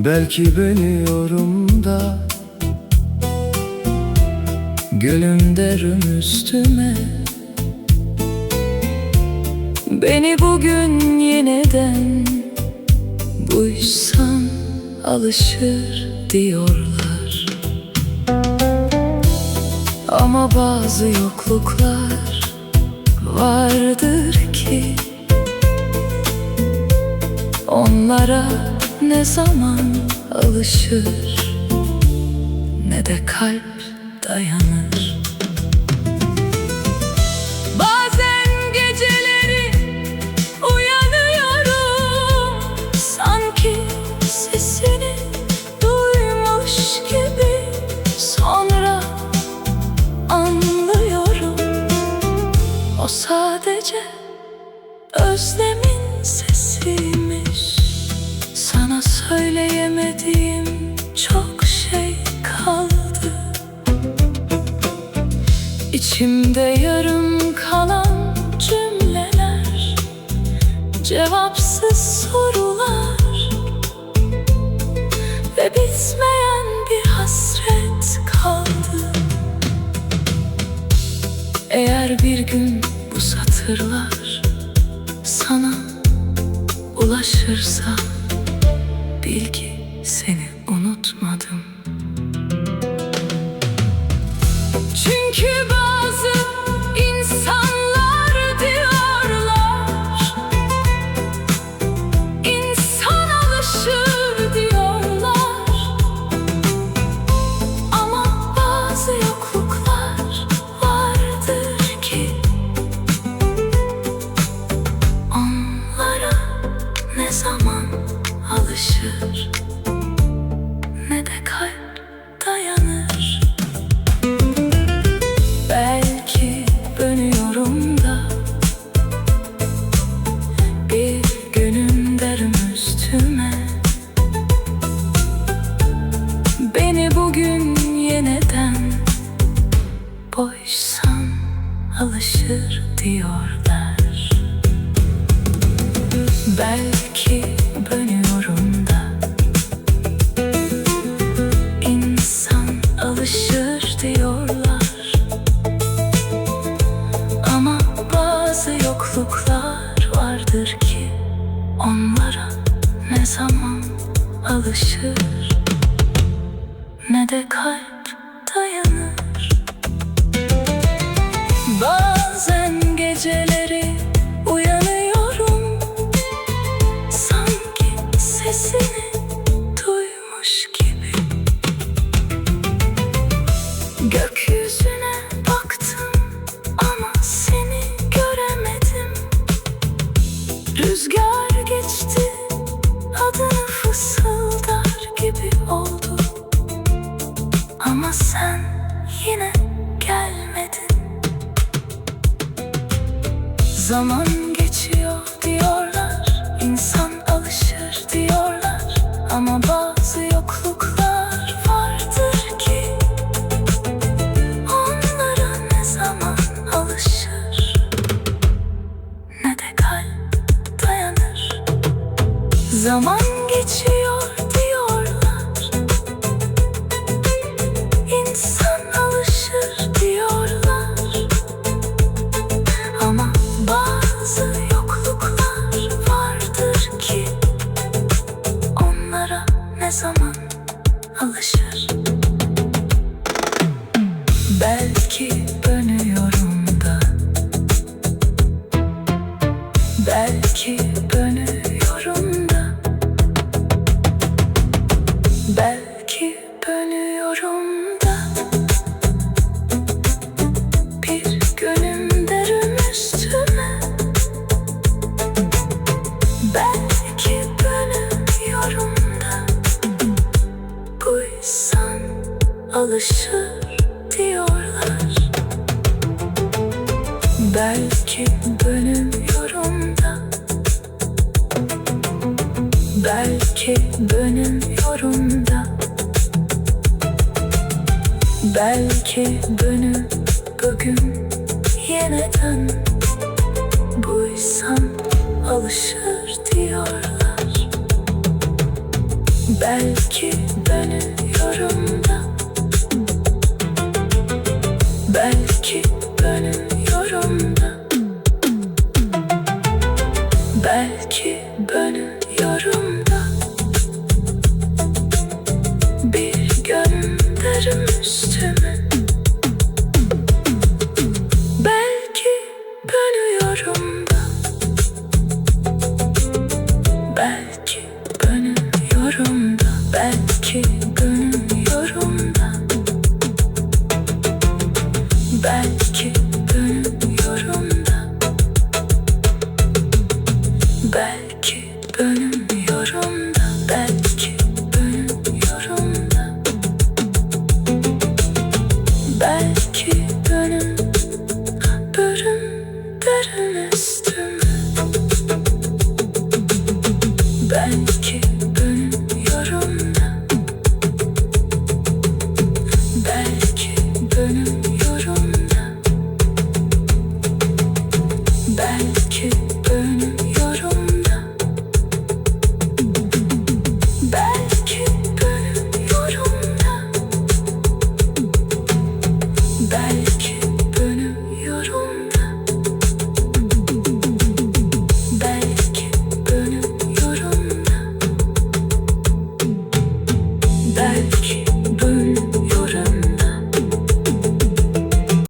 Belki bölüyorum da gülüm derim üstüme. Beni bugün yeniden buysan alışır diyorlar. Ama bazı yokluklar vardır ki onlara ne zaman alışır ne de kalp dayanır. Bazen geceleri uyanıyorum, sanki sesini duymuş gibi. Sonra anlıyorum, o sadece özlemin sesiymiş. Sana söyleyemediğim çok şey kaldı. İçimde yarım kalan cümleler, cevapsız sorular ve bitmeyen bir hasret kaldı. Eğer bir gün bu satırlar sana ulaşırsa, bil ki seni unutmadım. Çünkü bazı insanlar diyorlar, insan alışır diyorlar. Ama bazı yokluklar vardır ki onlara ne zaman alışır ne de kalp dayanır. Belki bölüyorum da bir günüm derim üstüme. Beni bugün yeniden boysan alışır diyorlar. Belki bölüyorum da insan alışır diyorlar. Ama bazı yokluklar vardır ki onlara ne zaman alışır ne de kalp dayanır. Bazen geceleri uyanıyorum, sanki sesini duymuş gibi. Gökyüzüne baktım ama seni göremedim. Rüzgar geçti, adını fısıldar gibi oldu. Ama sen yine gelmedin. Zaman geçiyor diyorlar, insan alışır diyorlar. Ama bazı yokluklar vardır ki onlara ne zaman alışır ne de kalp dayanır. Zaman geçiyor diyorlar, insan alışır diyorlar. Ama bazı yokluklar vardır ki onlara ne zaman alışır. Belki bölüyorum da, belki bölüyorum da, belki bölüyorum da bir günüm derim üstüme. Belki bölüyorum da buysan alışır diyorlar. Belki bölünüyorum da, belki bölünüyorum da, belki bölün bugün yeniden buysan alışır diyorlar. Belki benim yorumda, belki benim yorumda, belki benim yorumda bir gönderim üstüme. Belki benim yorumda, belki benim yorumda, belki benim yorumda, belki benim yorumda, belki benim yorumda, belki benim yorumda, belki benim derin üstüme. Belki benim yorumda, belki benim yorumda, belki benim yorumda, belki benim yorumda, belki